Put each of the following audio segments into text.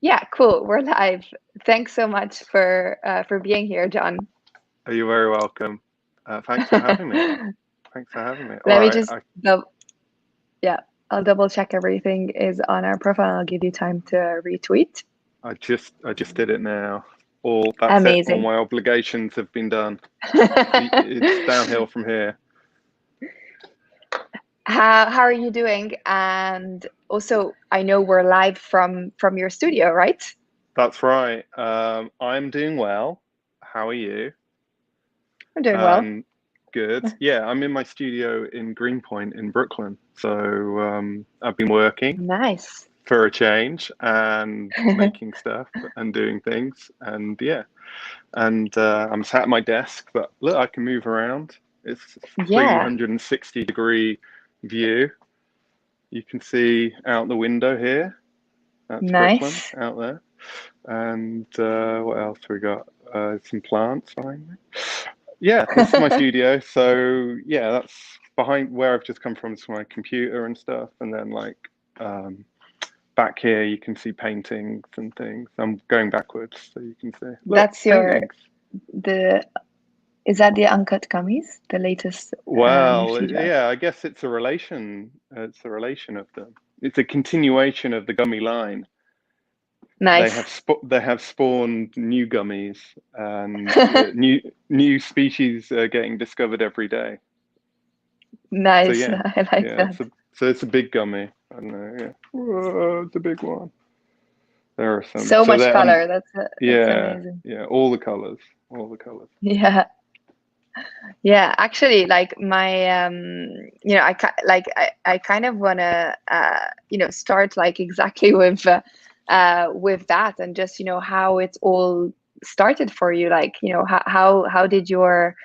Yeah, cool. We're live. Thanks so much for being here, John. Are you very welcome? Thanks for having me. Thanks for having me. All Let me right. just yeah, I'll double check everything is on our profile. I'll give you time to retweet. I just did it now. That's it. All Amazing. my obligations have been done. It's downhill from here. How are you doing? And also, I know we're live from your studio, right? That's right. I'm doing well. How are you? I'm doing well. Good. Yeah, I'm in my studio in Greenpoint in Brooklyn. So I've been working Nice. for a change and making stuff and doing things. And yeah, and I'm sat at my desk, but look, I can move around. It's a Yeah, 360-degree view. You can see out the window here. That's Brooklyn nice. out there. And what else we got? Some plants behind me. Yeah, this is my studio. So yeah, that's behind where I've just come from. Is my computer and stuff, and then like back here you can see paintings and things. I'm going backwards, so you can see. Look, That's your paintings. the Is that the Uncut Gummies, the latest Well, NFT drop? yeah, I guess it's a relation. It's a relation of them. It's a continuation of the gummy line. Nice. They have spawned new gummies, and new species are getting discovered every day. So Nice. yeah, I like yeah. that. So it's a big gummy. I don't know. Yeah, whoa, it's a big one. There are some. So So much there. color. That's Yeah, amazing. yeah. All the colors. All the colors. Yeah. Yeah, actually, like my I kind of wanna start like exactly with that, and just how it's all started for you. Like how did your,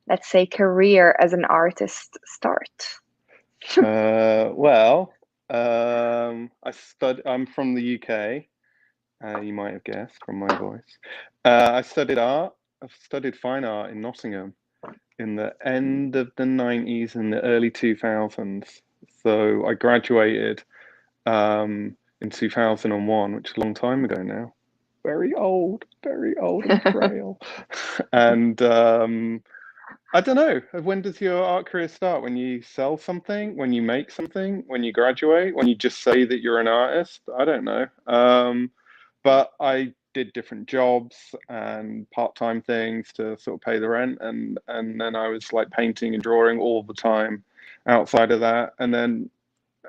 let's say, career as an artist start? Well, I'm from the UK. You might have guessed from my voice. I studied art. I've studied fine art in Nottingham in the end of the 90s and the early 2000s. So I graduated in 2001, which is a long time ago now. Very old and frail. And I don't know. When does your art career start? When you sell something? When you make something? When you graduate? When you just say that you're an artist? I don't know. But I did different jobs and part-time things to sort of pay the rent, and then I was like painting and drawing all the time outside of that. And then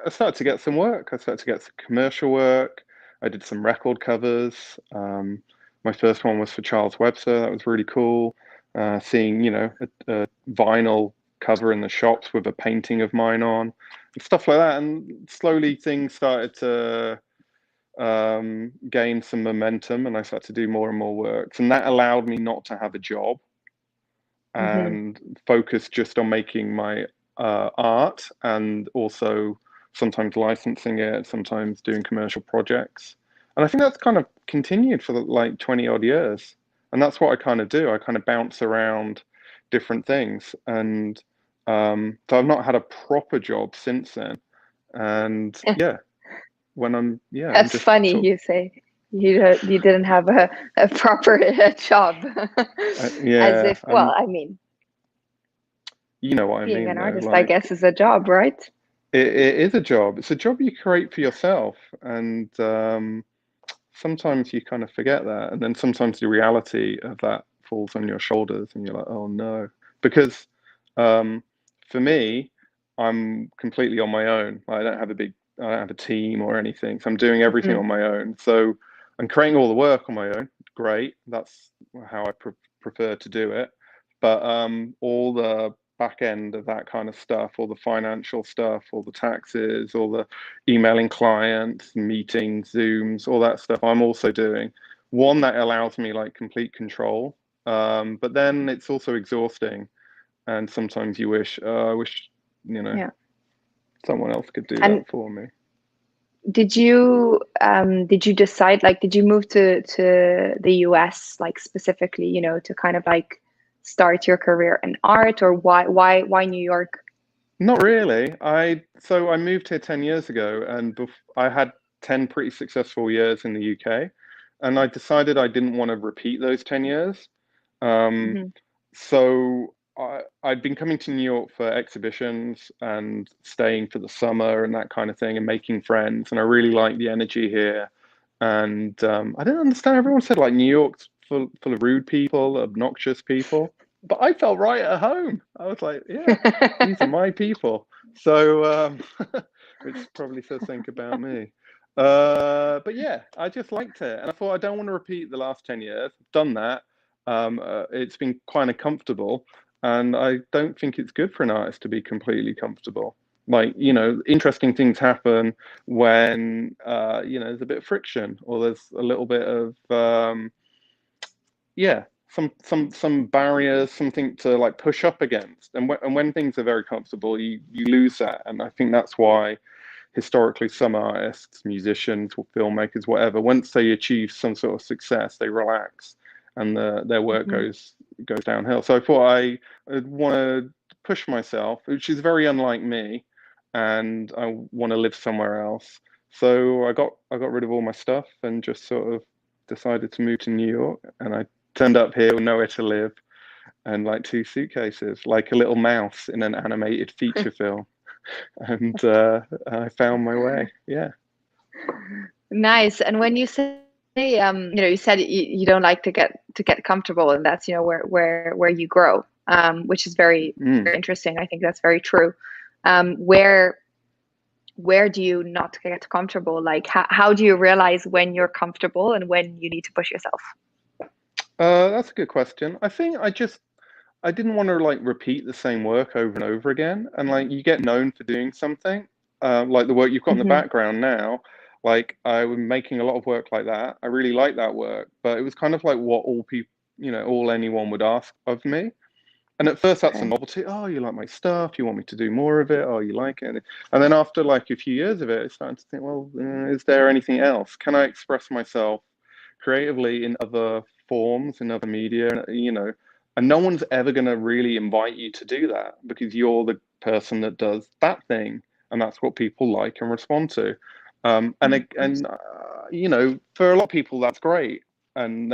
I started to get some work. I started to get some commercial work. I did some record covers. My first one was for Charles Webster. That was really cool. Seeing, a vinyl cover in the shops with a painting of mine on, and stuff like that. And slowly things started to gain some momentum, and I started to do more and more works. And that allowed me not to have a job Hmm. and focus just on making my art, and also sometimes licensing it, sometimes doing commercial projects. And I think that's kind of continued for like 20 odd years. And that's what I kind of do. I kind of bounce around different things. And so I've not had a proper job since then. And yeah, I'm That's just funny sort you say you didn't have a proper job. of, As yeah, if, well, I mean, you know what I being mean an though. artist, I Like, guess, is a job, right? it is a job. It's a job you create for yourself, and sometimes you kind of forget that, and then sometimes the reality of that falls on your shoulders, and you're like, "Oh no!" Because um, for me, I'm completely on my own. I don't have a team or anything, so I'm doing everything Mhm. on my own. So I'm creating all the work on my own. Great, that's how I prefer to do it. But all the back end of that kind of stuff, all the financial stuff, all the taxes, all the emailing clients, meetings, Zooms, all that stuff I'm also doing. One that allows me like complete control, but then it's also exhausting, and sometimes you wish, I wish, you know, Yeah. someone else could do And that for me. did you decide, like, did you move to the US, like, specifically, to kind of like start your career in art, or why New York? Not really. I moved here 10 years ago, and I had 10 pretty successful years in the UK, and I decided I didn't want to repeat those 10 years. Um, Hmm. so I'd been coming to New York for exhibitions and staying for the summer and that kind of thing and making friends. And I really liked the energy here. And I didn't understand. Everyone said like New York's full of rude people, obnoxious people, but I felt right at home. I was like, yeah, these are my people. So, which probably says something about me. But yeah, I just liked it, and I thought I don't want to repeat the last 10 years. I've done that. It's been kind of comfortable, and I don't think it's good for an artist to be completely comfortable. Like, interesting things happen when there's a bit of friction or there's a little bit of yeah, some barriers, something to like push up against. And when things are very comfortable, you lose that. And I think that's why historically some artists, musicians, or filmmakers, whatever, once they achieve some sort of success, they relax and their work Hmm. goes downhill. So I thought I'd want to push myself, which is very unlike me, and I want to live somewhere else. So I got rid of all my stuff and just sort of decided to move to New York, and I turned up here with nowhere to live and like two suitcases, like a little mouse in an animated feature film. And I found my way. Yeah. Nice. And when you say, you said you don't like to get comfortable, and that's, where you grow, which is very, Mm. very interesting. I think that's very true. Where do you not get comfortable? Like, how do you realize when you're comfortable and when you need to push yourself? That's a good question. I think I didn't want to like repeat the same work over and over again. And like you get known for doing something, like the work you've got in the Hmm. background now. Like I was making a lot of work like that. I really liked that work, but it was kind of like what all people, all anyone would ask of me. And at first that's a Okay. novelty. Oh, you like my stuff? You want me to do more of it? Oh, you like it? And then after like a few years of it, I started to think, well, is there anything else? Can I express myself creatively in other forms, in other media? And no one's ever going to really invite you to do that because you're the person that does that thing, and that's what people like and respond to. And Mm, it- and for a lot of people, that's great, and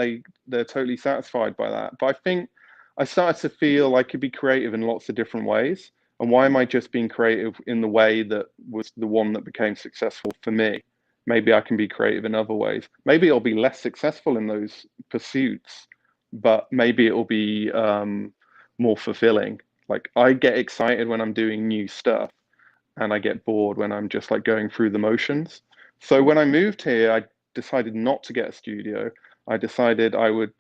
they're totally satisfied by that. But I think I started to feel I could be creative in lots of different ways. And why am I just being creative in the way that was the one that became successful for me? Maybe I can be creative in other ways. Maybe I'll be less successful in those pursuits, but maybe it'll be more fulfilling. Like I get excited when I'm doing new stuff, and I get bored when I'm just like going through the motions. So when I moved here, I decided not to get a studio. I decided I would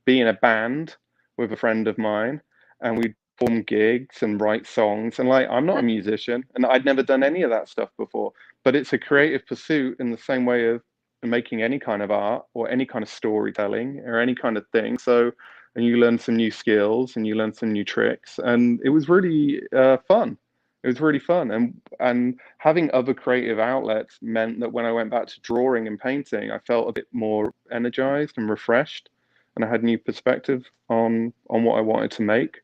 be in a band with a friend of mine, and we'd perform gigs and write songs. And like, I'm not a musician, and I'd never done any of that stuff before, but it's a creative pursuit in the same way of making any kind of art or any kind of storytelling or any kind of thing. So, and you learn some new skills and you learn some new tricks, and it was really fun. It was really fun, and having other creative outlets meant that when I went back to drawing and painting, I felt a bit more energized and refreshed, and I had new perspective on what I wanted to make.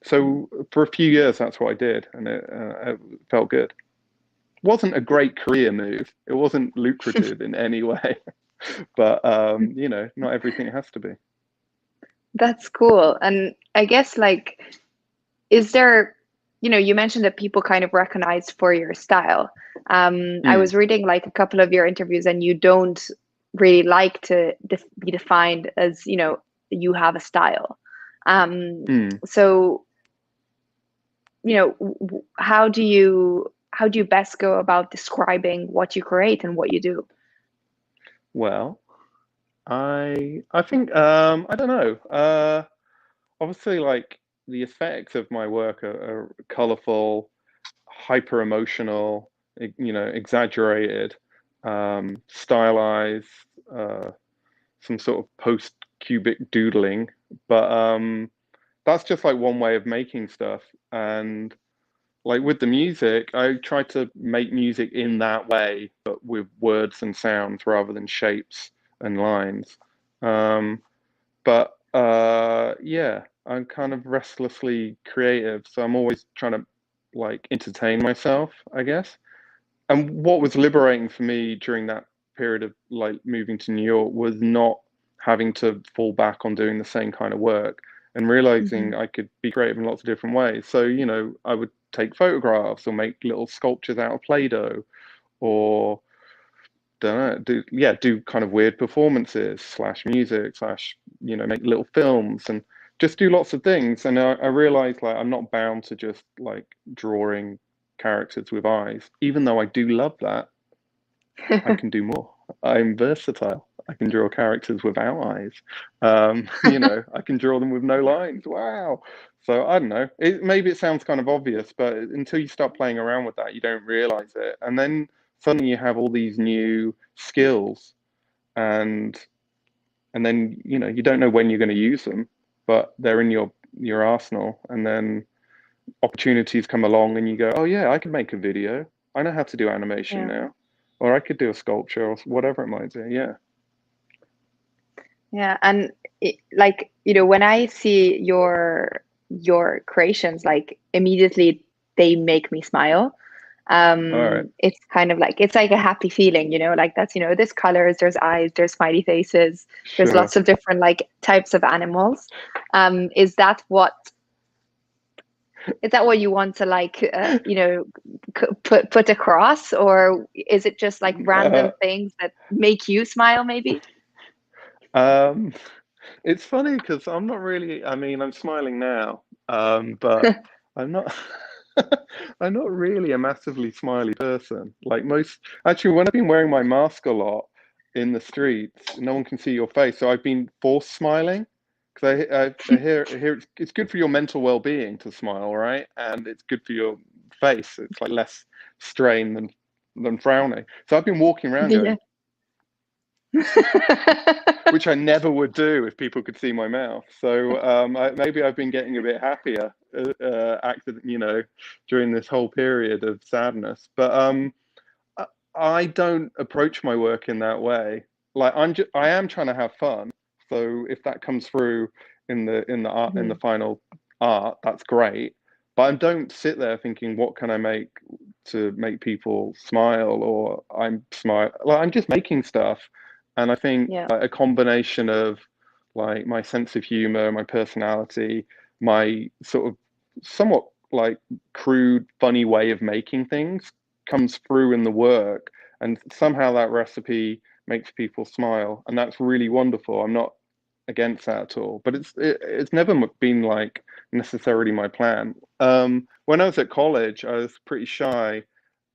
So for a few years, that's what I did, and it felt good. It wasn't a great career move. It wasn't lucrative in any way, but not everything has to be. that's cool. And I guess, like, is there, you mentioned that people kind of recognize for your style. I Mm, was reading like a couple of your interviews, and you don't really like to be defined as, you have a style. Um, mm. so, how do you best go about describing what you create and what you do? Well, I think I don't know. Obviously, like the effects of my work are colorful, hyper emotional, exaggerated, stylized, uh, some sort of post-cubic doodling. But that's just like one way of making stuff. And like with the music, I try to make music in that way, but with words and sounds rather than shapes and lines. Um, but yeah, I'm kind of restlessly creative, so I'm always trying to like entertain myself, I guess. And what was liberating for me during that period of like moving to New York was not having to fall back on doing the same kind of work and realizing Hmm. I could be creative in lots of different ways. So, you know, I would take photographs or make little sculptures out of Play-Doh or don't know, do kind of weird performances slash music slash, you know, make little films and just do lots of things. And I realized like I'm not bound to just like drawing characters with eyes, even though I do love that. I can do more. I'm versatile. I can draw characters without eyes. You know, I can draw them with no lines. Wow. So I don't know. Maybe it sounds kind of obvious, but until you start playing around with that, you don't realize it. And then suddenly you have all these new skills, and then you know you don't know when you're going to use them, but they're in your arsenal. And then opportunities come along, and you go, oh yeah, I can make a video. I know how to do animation Yeah. now, or I could do a sculpture or whatever it might be. Yeah. Yeah, and like, you know, when I see your creations, like immediately they make me smile. All right. It's kind of like it's like a happy feeling, you know, like that's, you know, there's colors, there's eyes, there's smiley faces, there's Sure. lots of different like types of animals. Is that what you want to like you know, put across, or is it just like Uh, random things that make you smile maybe? um, it's funny because I'm not really. I mean, I'm smiling now, but I'm not. I'm not really a massively smiley person. Like most, actually, when I've been wearing my mask a lot in the streets, no one can see your face, so I've been forced smiling because I hear it's good for your mental well-being to smile, right? And it's good for your face. It's like less strain than frowning. So I've been walking around Yeah. going, which I never would do if people could see my mouth. So maybe I've been getting a bit happier, you know, during this whole period of sadness. But I I don't approach my work in that way. Like I am trying to have fun. So if that comes through in the art in the Mhm. final art, that's great. But I don't sit there thinking, what can I make to make people smile, or I'm smile. Like I'm just making stuff, and I think Yeah. like, a combination of like my sense of humor, my personality, my sort of somewhat like crude, funny way of making things comes through in the work, and somehow that recipe makes people smile, and that's really wonderful. I'm not against that at all, but it's never been like necessarily my plan. When I was at college, I was pretty shy,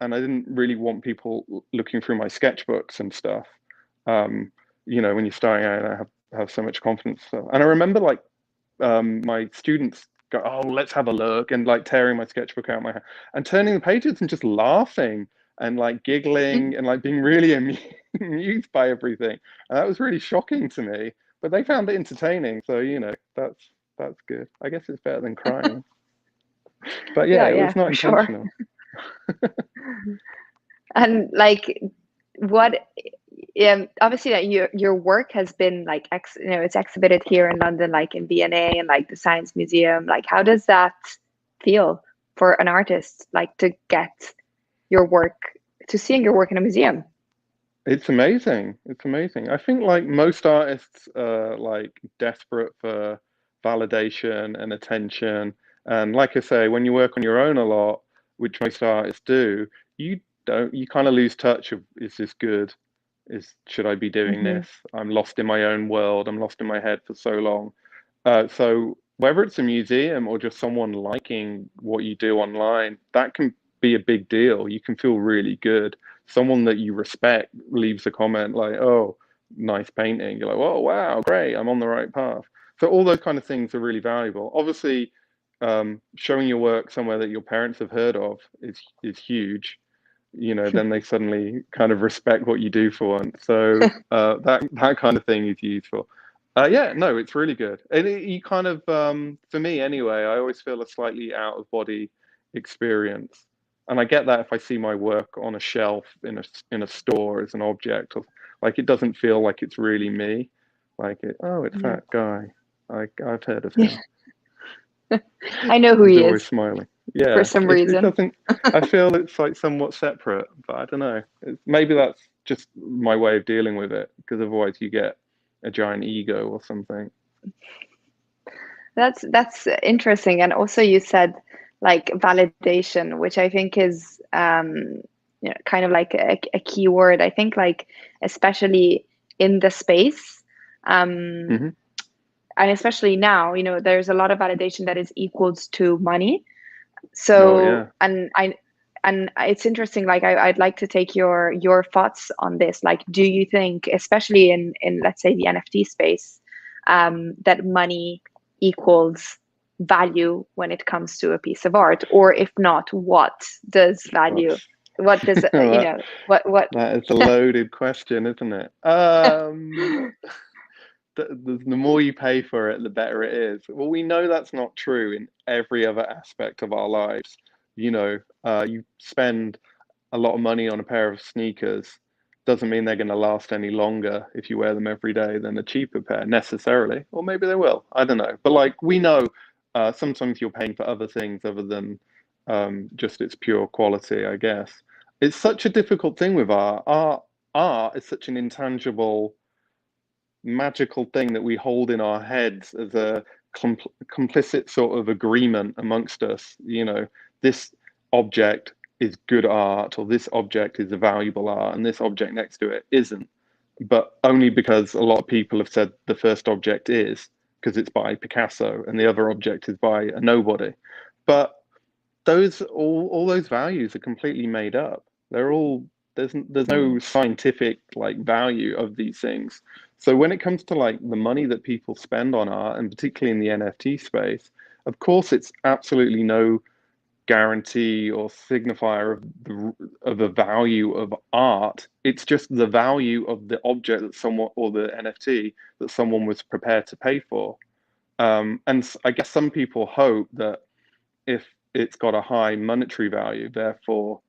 and I didn't really want people looking through my sketchbooks and stuff. Um, you know, when you're starting out, I have so much confidence. So, and I remember like my students go, "Oh, let's have a look," and like tearing my sketchbook out of my hand and turning the pages and just laughing and like giggling and like being really amused by everything. And that was really shocking to me, but they found it entertaining. So, you know, that's good. I guess it's better than crying. But yeah, Yeah, it yeah, was not for sure. intentional. And like, what? Obviously, that your work has been like you know, it's exhibited here in London, like in V&A and like the Science Museum. Like, how does that feel for an artist, like to get your work, to seeing your work in a museum? It's amazing. It's amazing. I think like most artists are like desperate for validation and attention. And like I say, when you work on your own a lot, which most artists do, you kind of lose touch of, is this good? Should I be doing Hmm. this? I'm lost in my own world. I'm lost in my head for so long. So whether it's a museum or just someone liking what you do online, that can be a big deal. You can feel really good. Someone that you respect leaves a comment like, "Oh, nice painting." You're like, "Oh, wow, great. I'm on the right path." So all those kind of things are really valuable. Obviously, showing your work somewhere that your parents have heard of is huge. You know, then they suddenly kind of respect what you do for once. So that kind of thing is useful. Yeah, no, it's really good. And you kind of, for me anyway, I always feel a slightly out of body experience, and I get that if I see my work on a shelf in a store as an object, or like it doesn't feel like it's really me. Like oh, it's Yeah. that guy. I've heard of him. I know who He's he always is. smiling. Yeah, for some it reason. doesn't. I feel it's like somewhat separate, but I don't know. Maybe that's just my way of dealing with it, because otherwise you get a giant ego or something. That's interesting. And also you said like validation, which I think is kind of like a key word. I think like especially in the space, um, Hmm. and especially now, there's a lot of validation that is equals to money. Oh yeah. So, and it's interesting, like I'd like to take your thoughts on this. Like, do you think, especially in let's say the NFT space, that money equals value when it comes to a piece of art? Or if not, what does value, Gosh. what does, what That is a loaded question, isn't it? The more you pay for it, the better it is. Well, we know that's not true in every other aspect of our lives. You spend a lot of money on a pair of sneakers, doesn't mean they're going to last any longer if you wear them every day than a cheaper pair necessarily. Or maybe they will. I don't know. But like we know, sometimes you're paying for other things other than just its pure quality, I guess. It's such a difficult thing with art. Art is such an intangible, magical thing that we hold in our heads as a complicit sort of agreement amongst us. This object is good art, or this object is a valuable art, and this object next to it isn't. But only because a lot of people have said the first object is, because it's by Picasso, and the other object is by a nobody. But those all those values are completely made up. They're all there's no Mm, scientific like value of these things. So when it comes to like the money that people spend on art, and particularly in the NFT space, of course it's absolutely no guarantee or signifier of the value of art. It's just the value of the object that someone, or the NFT that someone was prepared to pay for. And I guess some people hope that if it's got a high monetary value, therefore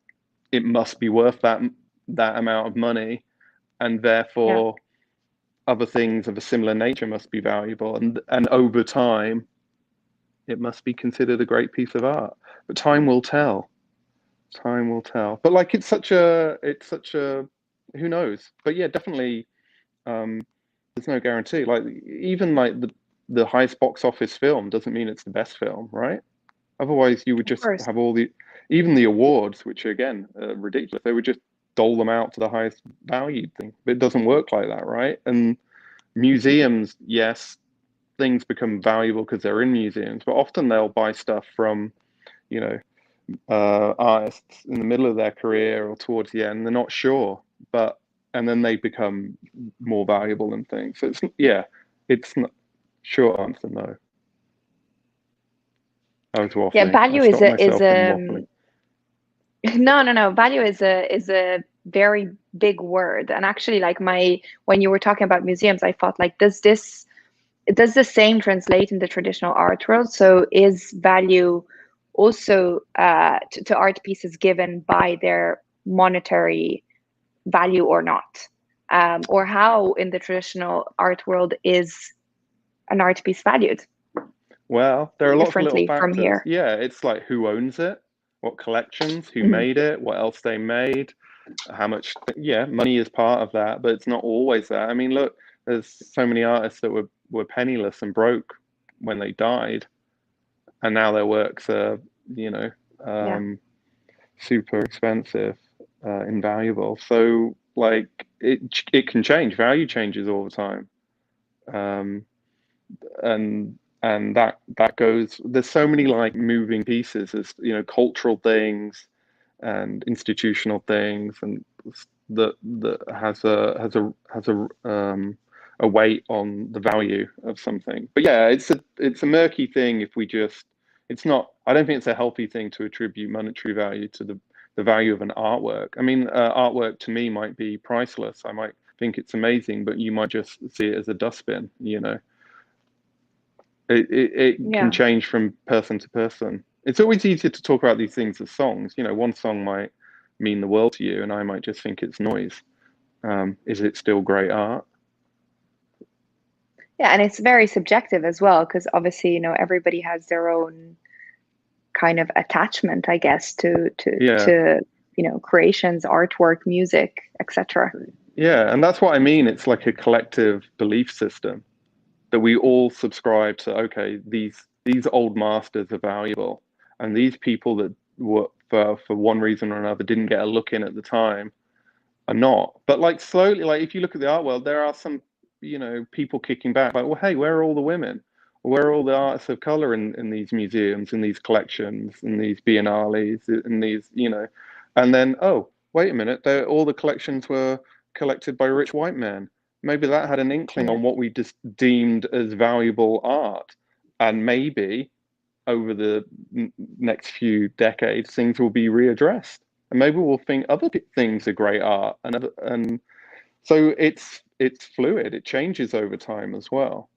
it must be worth that amount of money, and yeah. therefore other things of a similar nature must be valuable, and over time it must be considered a great piece of art. But time will tell. Time will tell. But like it's such a who knows? But yeah, definitely there's no guarantee. Like even like the highest box office film doesn't mean it's the best film, right? Otherwise, you would Of just course. have even the awards, which are again ridiculous. They would just dole them out to the highest valued thing. But it doesn't work like that, right? And museums, yes, things become valuable because they're in museums, but often they'll buy stuff from, you know, artists in the middle of their career or towards the end. They're not sure, but and then they become more valuable than things. So it's not, short answer no. I was Yeah, waffling. I value is stopped a is myself from waffling. no. Value is a very big word. And actually, like when you were talking about museums, I thought like, does the same translate in the traditional art world? So is value also to art pieces given by their monetary value or not? Or how in the traditional art world is an art piece valued Well, there are lots of little differently from factors. here? Yeah, it's like who owns it, what collections, who Mhm. made it, what else they made, how much. Yeah, money is part of that, but it's not always that. I mean, look, there's so many artists that were penniless and broke when they died, and now their works are, you know, Yeah. um, super expensive, invaluable. So, like, it can change. Value changes all the time. Um, and that goes, there's so many like moving pieces, there's cultural things and institutional things, and that has a weight on the value of something. But yeah, it's a murky thing. If we just It's not, I don't think it's a healthy thing to attribute monetary value to the value of an artwork. I mean, artwork to me might be priceless. I might think it's amazing, but you might just see it as a dustbin. It can Yeah. change from person to person. It's always easier to talk about these things as songs. One song might mean the world to you, and I might just think it's noise. Is it still great art? Yeah, and it's very subjective as well, because obviously, everybody has their own kind of attachment, I guess, Yeah. to creations, artwork, music, etc. Yeah, and that's what I mean. It's like a collective belief system that we all subscribe to. Okay, these old masters are valuable, and these people that were for one reason or another didn't get a look in at the time are not. But like slowly, like if you look at the art world, there are some, people kicking back, like, well, hey, where are all the women? Where are all the artists of color in these museums, in these collections, in these biennales, in these, and then, oh, wait a minute, all the collections were collected by rich white men. Maybe that had an inkling Yeah, on what we just deemed as valuable art. And maybe over the next few decades, things will be readdressed. And maybe we'll think other things are great art. And so it's fluid, it changes over time as well.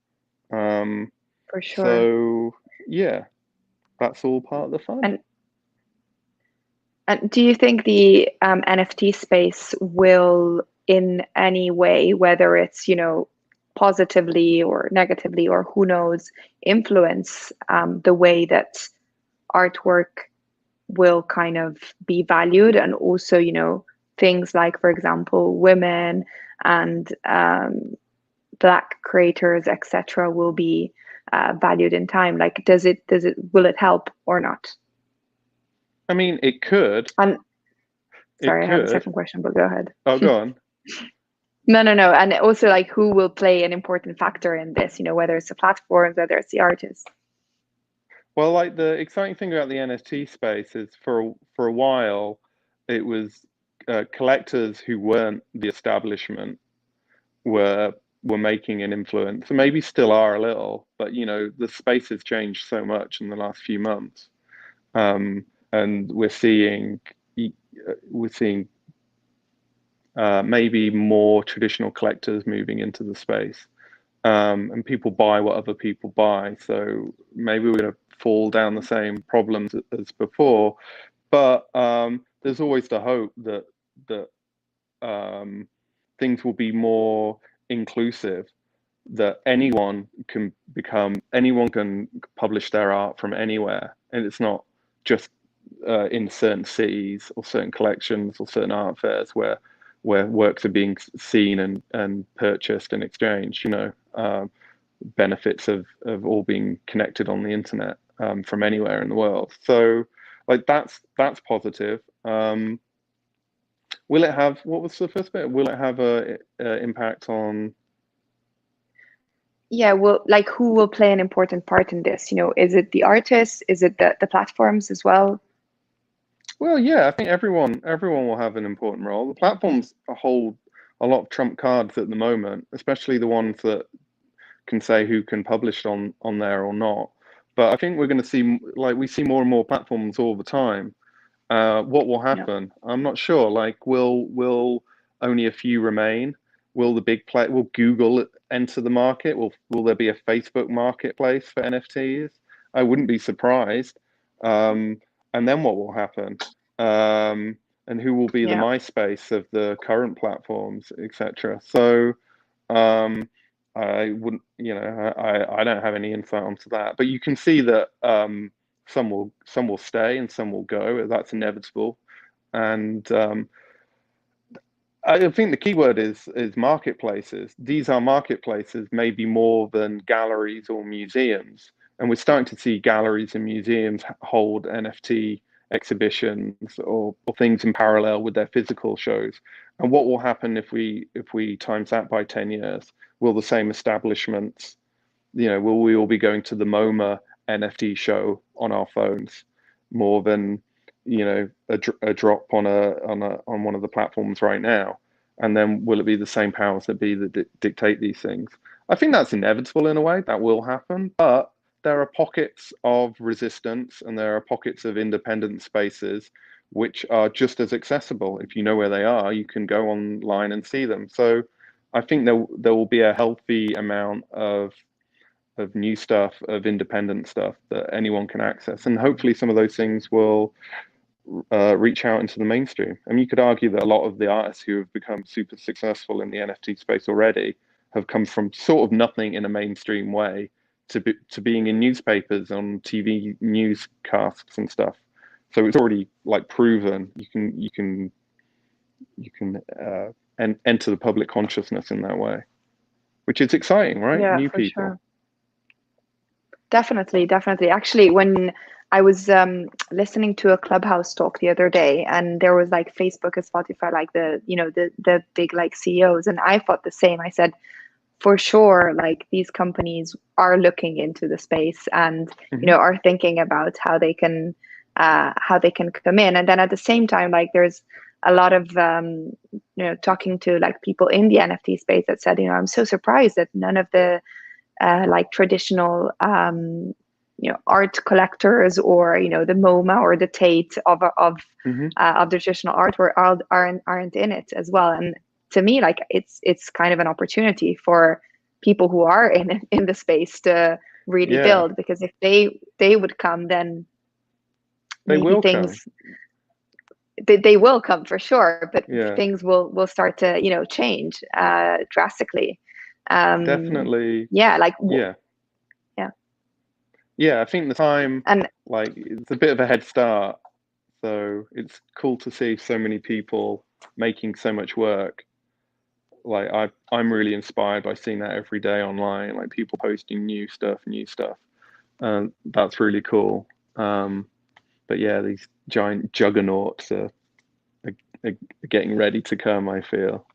Um, for sure. so, yeah, that's all part of the fun. And do you think the NFT space will, in any way, whether it's, positively or negatively, or who knows, influence the way that artwork will kind of be valued, and also, things like, for example, women and Black creators, etc., will be valued in time? Like, will it help or not? I mean, it could. And It sorry, I had a could. second question, but go ahead. Oh, go on. No, no, no. And also, like, who will play an important factor in this, whether it's the platforms, whether it's the artists. Well, like the exciting thing about the NFT space is for a while, it was collectors who weren't the establishment were making an influence, and maybe still are a little, but the space has changed so much in the last few months, and we're seeing maybe more traditional collectors moving into the space, and people buy what other people buy. So maybe we're going to fall down the same problems as before, but there's always the hope that things will be more inclusive, that anyone can publish their art from anywhere, and it's not just in certain cities or certain collections or certain art fairs where works are being seen and purchased and exchanged. Benefits of all being connected on the internet, from anywhere in the world. So, like that's positive. Will it have, what was the first bit? Will it have a impact on? Yeah, well, like, who will play an important part in this? Is it the artists? Is it the platforms as well? Well, yeah, I think everyone will have an important role. The platforms hold a lot of trump cards at the moment, especially the ones that can say who can publish on there or not. But I think we're going to see, like we see more and more platforms all the time. What will Yeah. happen? I'm not sure. Like, will only a few remain? Will the big play? Will Google enter the market? Will there be a Facebook marketplace for NFTs? I wouldn't be surprised. And then what will happen? And who will be the Yeah. MySpace of the current platforms, etc. So I wouldn't, I don't have any insight onto that. But you can see that some will stay and some will go. That's inevitable. And I think the key word is marketplaces. These are marketplaces, maybe more than galleries or museums. And we're starting to see galleries and museums hold NFT exhibitions or things in parallel with their physical shows. And what will happen if we times that by 10 years? Will the same establishments, will we all be going to the MoMA NFT show on our phones more than a drop on one of the platforms right now? And then will it be the same powers that be that dictate these things? I think that's inevitable in a way. That will happen, but there are pockets of resistance and there are pockets of independent spaces which are just as accessible. If you know where they are, you can go online and see them. So I think there will be a healthy amount of new stuff, of independent stuff that anyone can access, and hopefully some of those things will reach out into the mainstream. I mean, you could argue that a lot of the artists who have become super successful in the NFT space already have come from sort of nothing in a mainstream way to being in newspapers, on TV newscasts and stuff. So it's already like proven you can enter the public consciousness in that way, which is exciting, right? Yeah, New for people. sure. Definitely, definitely. Actually, when I was listening to a Clubhouse talk the other day, and there was like Facebook and Spotify, like the big like CEOs, and I thought the same. I said, for sure, like these companies are looking into the space and are thinking about how they can come in. And then at the same time, like there's a lot of talking to like people in the NFT space that said, I'm so surprised that none of the like traditional art collectors, or the MoMA or the Tate of the traditional artwork aren't in it as well. And to me, like it's kind of an opportunity for people who are in the space to really build, because if they would come, then they maybe will things come. they will come for sure, but Yeah. things will start to change drastically. Definitely. Yeah, like yeah, I think the time, and like, it's a bit of a head start, so it's cool to see so many people making so much work. Like I'm really inspired by seeing that every day online, like people posting new stuff. That's really cool. But yeah, these giant juggernauts are getting ready to come, I feel.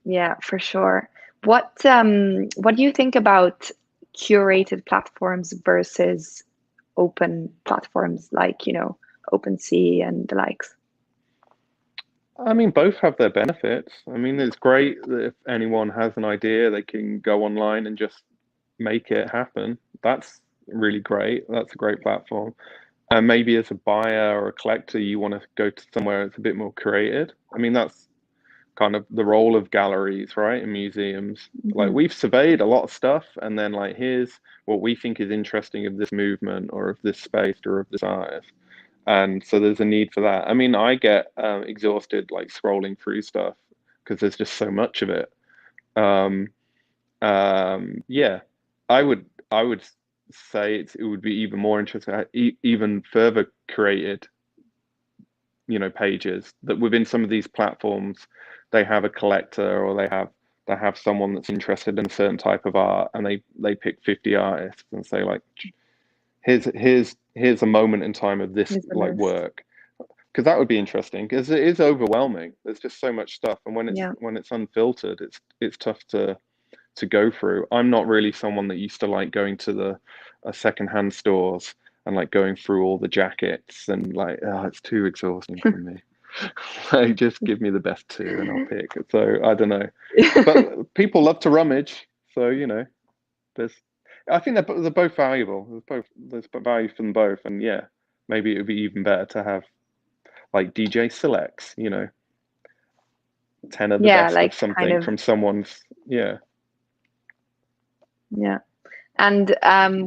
yeah, for sure. What do you think about curated platforms versus open platforms like, OpenSea and the likes? I mean, both have their benefits. I mean, it's great that if anyone has an idea, they can go online and just make it happen. That's really great. That's a great platform. And maybe as a buyer or a collector, you want to go to somewhere that's a bit more curated. I mean, that's kind of the role of galleries, right? And museums. Like we've surveyed a lot of stuff, and then like here's what we think is interesting of this movement or of this space or of this artist. And so there's a need for that. I mean, I get exhausted like scrolling through stuff because there's just so much of it. Um, yeah, I would say it would be even more interesting, even further curated, pages that within some of these platforms, they have a collector or they have someone that's interested in a certain type of art, and they pick 50 artists and say like, here's a moment in time of this Here's the like list. work, because that would be interesting because it is overwhelming. There's just so much stuff, and Yeah. when it's unfiltered, it's tough to go through. I'm not really someone that used to like going to the secondhand stores and like going through all the jackets, and like, oh, it's too exhausting for me. Like, just give me the best two and I'll pick. So I don't know, but people love to rummage, so there's. I think they're both valuable. There's value for them both, and yeah, maybe it would be even better to have like DJ selects, 10 of the Yeah, best of like kind something of, from someone's, yeah. yeah. And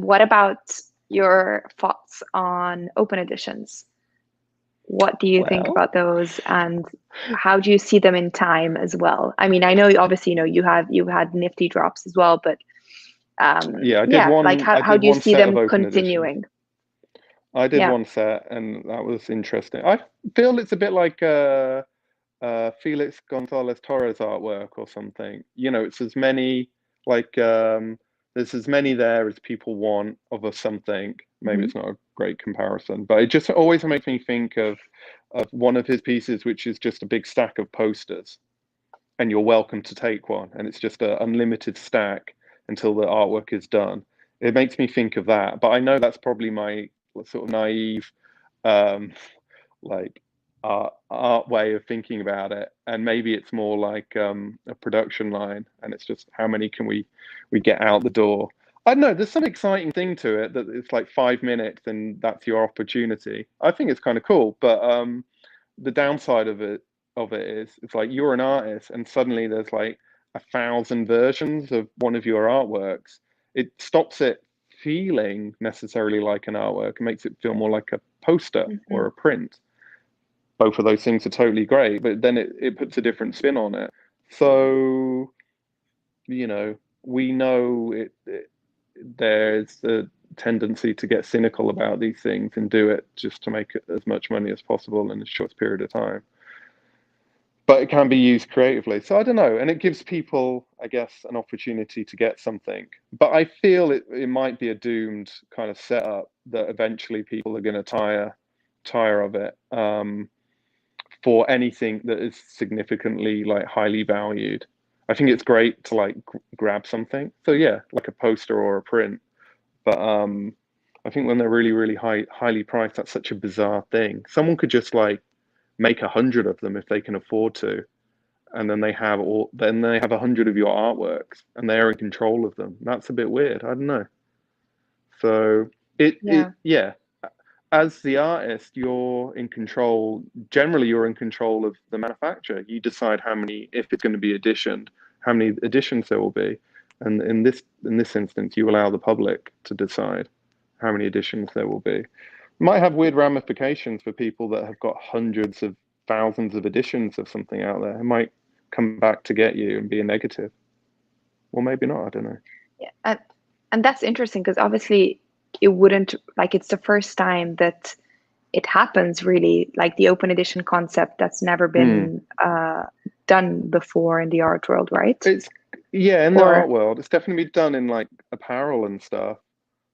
what about your thoughts on open editions? What do you think Well, about those, and how do you see them in time as well? I mean, I know obviously, you had nifty drops as well, but yeah, yeah, like I how did do you one see set of them open editions. continuing? I did Yeah. one set, and that was interesting. I feel it's a bit like Felix Gonzalez Torres artwork or something. It's as many like there's as many there as people want of a something. Maybe Hmm. it's not a great comparison, but it just always makes me think of one of his pieces, which is just a big stack of posters, and you're welcome to take one, and it's just an unlimited stack until the artwork is done. It makes me think of that, but I know that's probably my sort of naive um, like art way of thinking about it, and maybe it's more like a production line, and it's just how many can we get out the door. I don't know, there's some exciting thing to it that it's like 5 minutes and that's your opportunity. I think it's kind of cool, but the downside of it is it's like you're an artist and suddenly there's like 1,000 versions of one of your artworks. It stops it feeling necessarily like an artwork. It makes it feel more like a poster Hmm. or a print. Both of those things are totally great, but then it puts a different spin on it. So, we know there's a tendency to get cynical about these things and do it just to make as much money as possible in a short period of time. But it can be used creatively. So I don't know. And it gives people, I guess, an opportunity to get something. But I feel it might be a doomed kind of setup that eventually people are going to tire of it, for anything that is significantly like highly valued. I think it's great to like grab something. So yeah, like a poster or a print. But I think when they're really, really highly priced, that's such a bizarre thing. Someone could just like make 100 of them if they can afford to, and then they have 100 of your artworks, and they're in control of them. That's a bit weird. I don't know. So yeah. As the artist, you're in control. Generally, you're in control of the manufacturer. You decide how many, if it's going to be editioned, how many editions there will be, and in this instance, you allow the public to decide how many editions there will be. It might have weird ramifications for people that have got hundreds of thousands of editions of something out there. It might come back to get you and be a negative, or maybe not. I don't know. Yeah, and that's interesting because obviously it wouldn't, like, it's the first time that it happens, really, like the open edition concept that's never been done before in the art world, right? It's in the art world, it's definitely done in like apparel and stuff.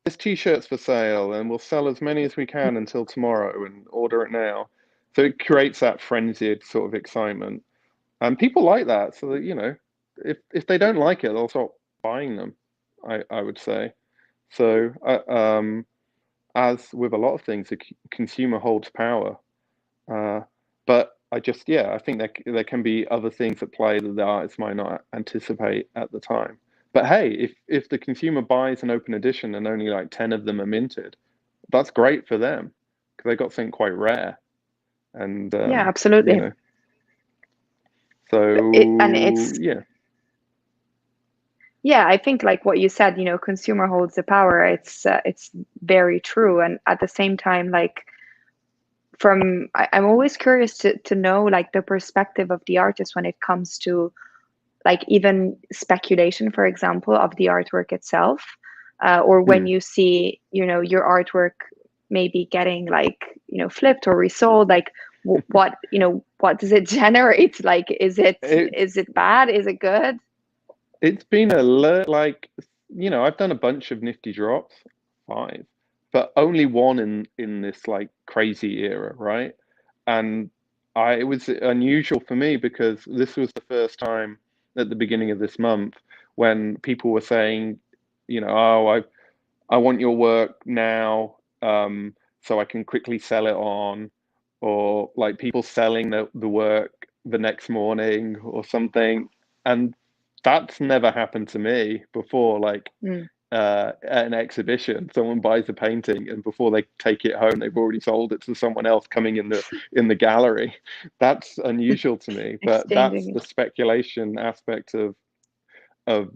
There's t-shirts for sale, and we'll sell as many as we can until tomorrow, and order it now. So it creates that frenzied sort of excitement, and people like that. So that, you know, if they don't like it, they'll stop buying them. I would say. So as with a lot of things, the consumer holds power. But I think there can be other things at play that the artist might not anticipate at the time. But hey, if the consumer buys an open edition and only like 10 of them are minted, that's great for them because they got something quite rare. And yeah, absolutely. You know, so yeah, I think like what you said, you know, consumer holds the power. It's very true, and at the same time, like I'm always curious to know like the perspective of the artist when it comes to like even speculation, for example, of the artwork itself, or when you see, you know, your artwork maybe getting like, you know, flipped or resold, like what, you know, what does it generate? Like, is it bad? Is it good? It's been like, you know, I've done a bunch of nifty drops, 5, but only one in this like crazy era, right? And it was unusual for me because this was the first time at the beginning of this month when people were saying, you know, oh, I want your work now, so I can quickly sell it on, or like people selling the work the next morning or something. And that's never happened to me before. Like at an exhibition, someone buys a painting, and before they take it home, they've already sold it to someone else coming in the gallery. That's unusual to me, but that's the speculation aspect of the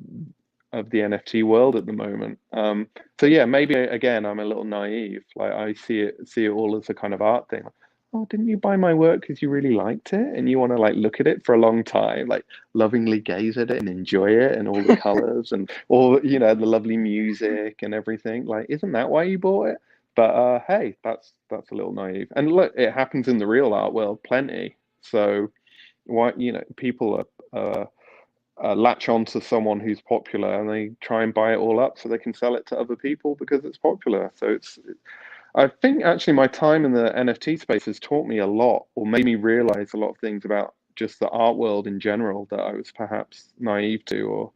NFT world at the moment. So yeah, maybe again I'm a little naive. Like I see it all as a kind of art thing. Oh, didn't you buy my work because you really liked it and you want to like look at it for a long time, like lovingly gaze at it and enjoy it and all the colors and all, you know, the lovely music and everything? Like, isn't that why you bought it? But hey, that's a little naive. And look, it happens in the real art world plenty. So why, you know, people are latch on to someone who's popular and they try and buy it all up so they can sell it to other people because it's popular. So I think actually my time in the NFT space has taught me a lot, or made me realize a lot of things about just the art world in general that I was perhaps naive to, or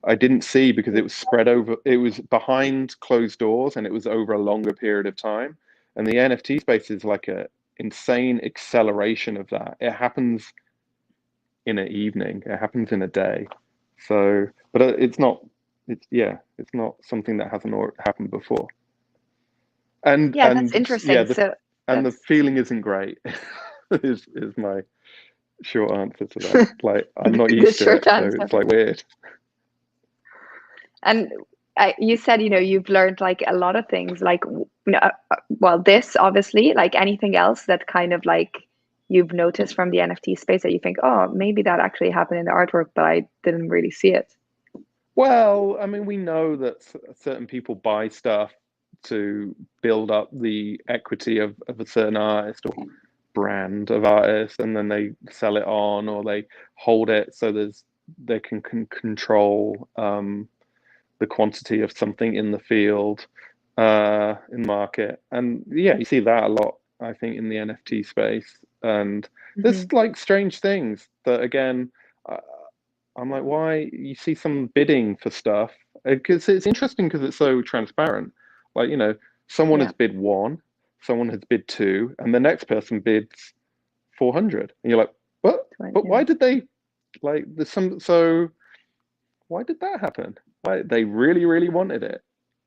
I didn't see because it was spread over, it was behind closed doors and it was over a longer period of time. And the NFT space is like a insane acceleration of that. It happens in an evening, it happens in a day. So, but it's not something that hasn't happened before. And yeah, that's interesting. The feeling isn't great. is my short answer to that. Like I'm not used to it, so it's like weird. And you said, you know, you've learned like a lot of things, like, you know, well, this obviously, like anything else that kind of like you've noticed from the NFT space that you think, oh, maybe that actually happened in the artwork, but I didn't really see it. Well, I mean, we know that certain people buy stuff to build up the equity of a certain artist or brand of artists, and then they sell it on or they hold it so they can control the quantity of something in the field, in the market. And yeah, you see that a lot, I think, in the NFT space. And there's Hmm. like strange things that, again, uh, I'm like, why you see some bidding for stuff? Because it's interesting because it's so transparent. Like, someone Yeah. has bid one, someone has bid two, and the next person bids 400. And you're like, what? But Yeah. why did they, like, there's some, so why did that happen? Why they really, really wanted it?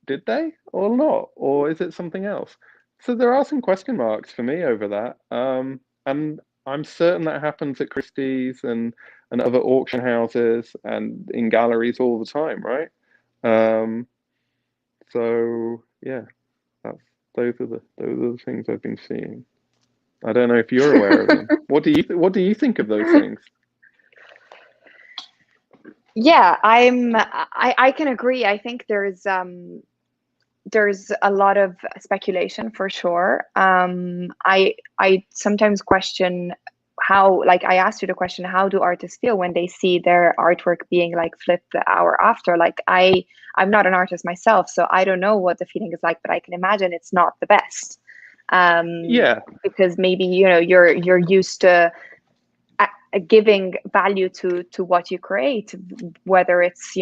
Did they or not? Or is it something else? So there are some question marks for me over that. And I'm certain that happens at Christie's and other auction houses and in galleries all the time, right? Um, so yeah, that's those are the things I've been seeing. I don't know if you're aware of them. What do you think of those things? Yeah, I can agree. I think there's a lot of speculation for sure. I sometimes question how, like I asked you the question, how do artists feel when they see their artwork being like flipped the hour after? Like I'm not an artist myself, so I don't know what the feeling is like, but I can imagine it's not the best. Yeah. Because maybe, you're used to giving value to what you create, whether it's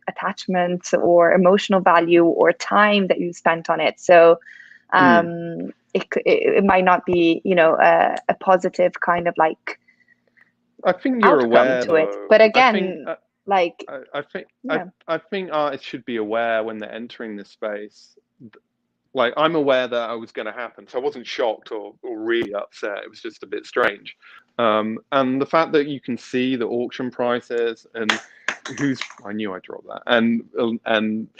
attachment or emotional value or time that you spent on it. So Mm. it might not be a positive kind of like I think you're outcome aware to it, though. but I think again, like, I think yeah. I think artists should be aware when they're entering this space. Like I'm aware that it was going to happen, so I wasn't shocked or really upset. It was just a bit strange. And the fact that you can see the auction prices and who's I knew I dropped that and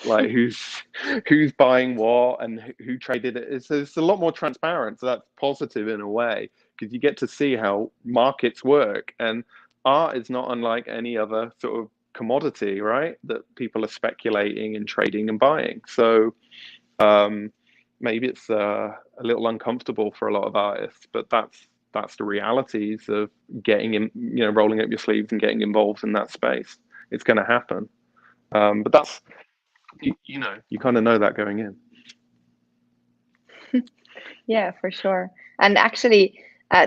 like who's buying what and who traded it. It's a lot more transparent, so that's positive in a way because you get to see how markets work. And art is not unlike any other sort of commodity, right? That people are speculating and trading and buying. So um, maybe it's a little uncomfortable for a lot of artists, but that's the realities of getting in, rolling up your sleeves and getting involved in that space. It's going to happen. But that's you kind of know that going in. Yeah, for sure. And actually,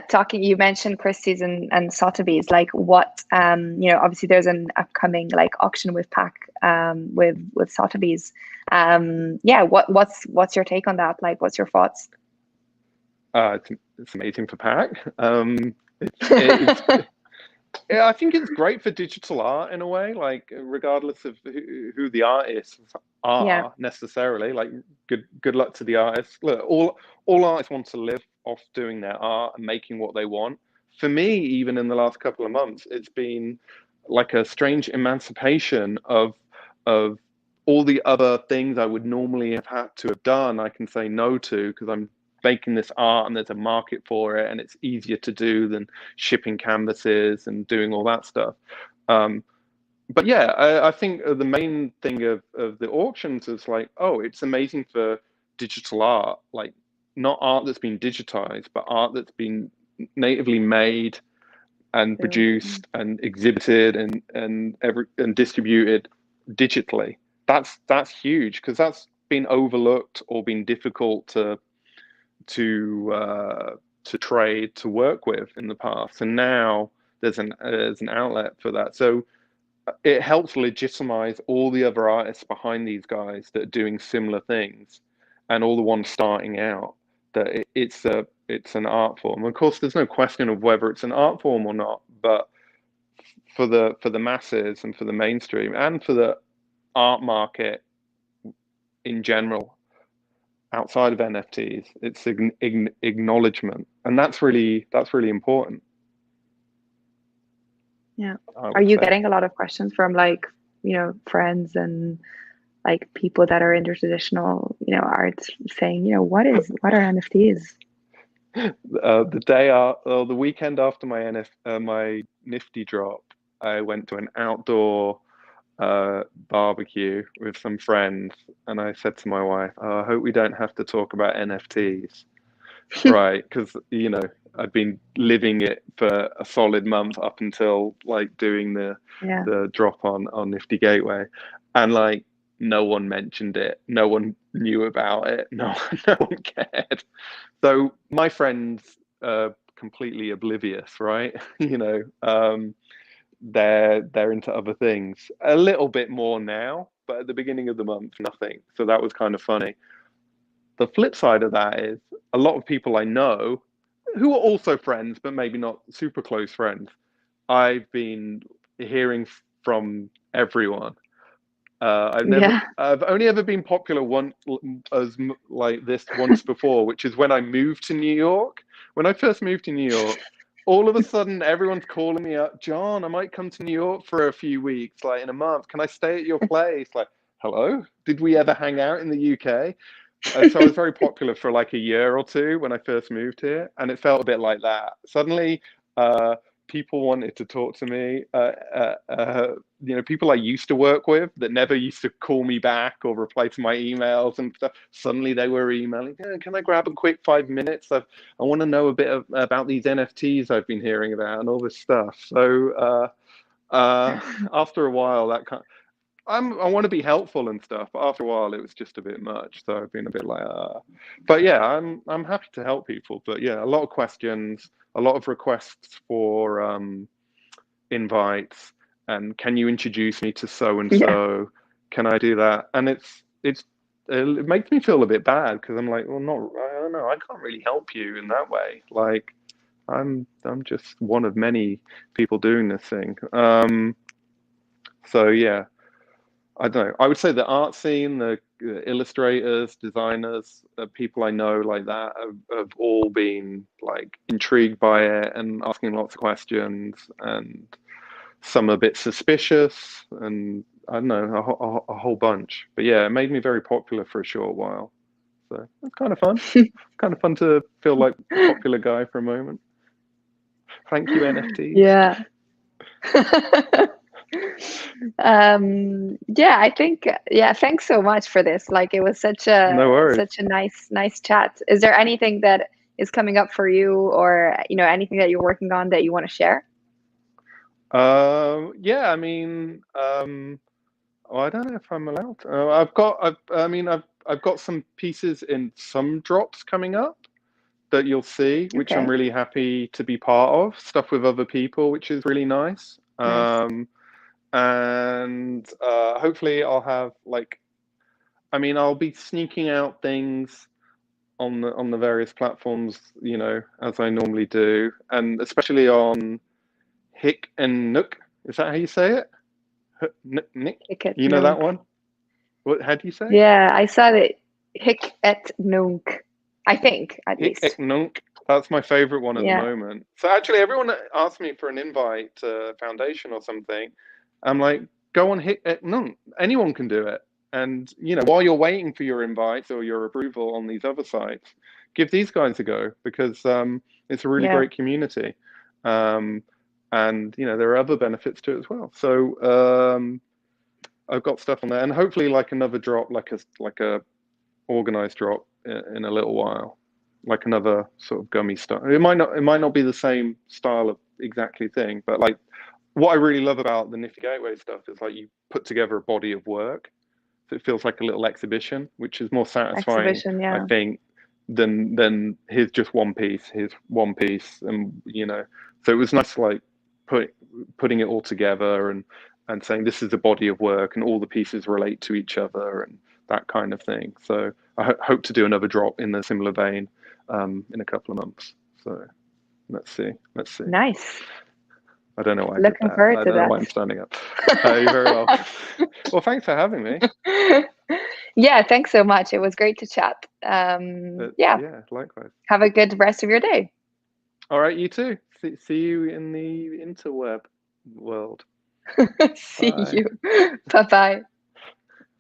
talking, you mentioned Christie's and Sotheby's. Like, what obviously there's an upcoming like auction with Pack, with Sotheby's. Yeah, what's your take on that? Like, what's your thoughts? It's amazing for Pack. It's Yeah, I think it's great for digital art in a way, like regardless of who the artists Yeah, are necessarily. Like good luck to the artists. Look, all artists want to live off doing their art and making what they want. For me, even in the last couple of months, it's been like a strange emancipation of all the other things I would normally have had to have done. I can say no to because I'm making this art and there's a market for it and it's easier to do than shipping canvases and doing all that stuff. Um, but yeah, I think the main thing of the auctions is like, oh, it's amazing for digital art, like not art that's been digitized, but art that's been natively made and so, produced and exhibited and distributed digitally. That's huge because that's been overlooked or been difficult to uh, to trade to work with in the past, and now there's an outlet for that. So it helps legitimize all the other artists behind these guys that are doing similar things, and all the ones starting out. That it's an art form. Of course, there's no question of whether it's an art form or not, but for the masses and for the mainstream and for the art market in general, outside of NFTs, it's acknowledgement, and that's really important. yeah. I Are would you say. getting a lot of questions from like, friends and like people that are into traditional, art, saying, what are NFTs? The weekend after my my Nifty drop, I went to an outdoor barbecue with some friends, and I said to my wife, "Oh, I hope we don't have to talk about NFTs." Right, because I've been living it for a solid month up until like doing Yeah. the drop on Nifty Gateway, and like no one mentioned it, no one knew about it, no one cared. So my friends are completely oblivious, right? They're into other things a little bit more now, but at the beginning of the month, nothing. So that was kind of funny. The flip side of that is a lot of people I know who are also friends, but maybe not super close friends. I've been hearing from everyone. Yeah. I've only ever been popular once like this once before, which is when I moved to New York. When I first moved to New York, all of a sudden everyone's calling me up, John, I might come to New York for a few weeks, like in a month. Can I stay at your place? Like, hello? Did we ever hang out in the UK? So I was very popular for like a year or two when I first moved here, and it felt a bit like that. Suddenly, uh, people wanted to talk to me. People I used to work with that never used to call me back or reply to my emails and stuff. Suddenly they were emailing, "Yeah, can I grab a quick 5 minutes? I want to know a bit about these NFTs I've been hearing about and all this stuff." So after a while, I want to be helpful and stuff, but after a while it was just a bit much. So I've been a bit like, but yeah, I'm happy to help people. But yeah, a lot of questions, a lot of requests for invites, and can you introduce me to so and Yeah. so? Can I do that? And it makes me feel a bit bad because I'm like, well, I don't know, I can't really help you in that way. Like, I'm just one of many people doing this thing. So yeah. I don't know. I would say the art scene, the illustrators, designers, people I know like that have all been like intrigued by it and asking lots of questions, and some a bit suspicious, and I don't know, a whole bunch. But yeah, it made me very popular for a short while. So it's kind of fun. Kind of fun to feel like a popular guy for a moment. Thank you, NFTs. Yeah. Yeah, I think, yeah, thanks so much for this. Like, it was No worries. such a nice chat. Is there anything that is coming up for you, or anything that you're working on that you want to share? Yeah, I mean, oh, I don't know if I'm allowed to. I've got some pieces in some drops coming up that you'll see, which I'm Okay. really happy to be part of. Stuff with other people, which is really nice. Nice. And hopefully I'll have I'll be sneaking out things on the various platforms, as I normally do, and especially on Hick and Nook. Is that how you say it? Nick? Hic et You know that nunc. one? What? How do you say? Yeah, I saw it. Hic et nunc. I think, at Hick least. Nunk. That's my favorite one at the Yeah. moment. So actually, everyone asked me for an invite to Foundation or something. I'm like, go on Hick Nunk. Anyone can do it. And while you're waiting for your invites or your approval on these other sites, give these guys a go because it's a really Yeah. great community, um, and there are other benefits to it as well. So I've got stuff on there, and hopefully, like another drop, like a organized drop in a little while, like another sort of gummy style. It might not be the same style of exactly thing, but like what I really love about the Nifty Gateway stuff is like you put together a body of work, so it feels like a little exhibition, which is more satisfying, Exhibition. I Yeah. think, than here's just one piece, and so it was nice like putting it all together and saying this is a body of work and all the pieces relate to each other and that kind of thing. So I hope to do another drop in a similar vein in a couple of months. So let's see. Let's see. Nice. I don't know why I did Looking that. forward I to don't know that. why I'm standing up. You're very welcome. Well, thanks for having me. Yeah, thanks so much. It was great to chat. Yeah, Yeah, likewise. have a good rest of your day. All right, you too. See you in the interweb world. See Bye. you. Bye bye.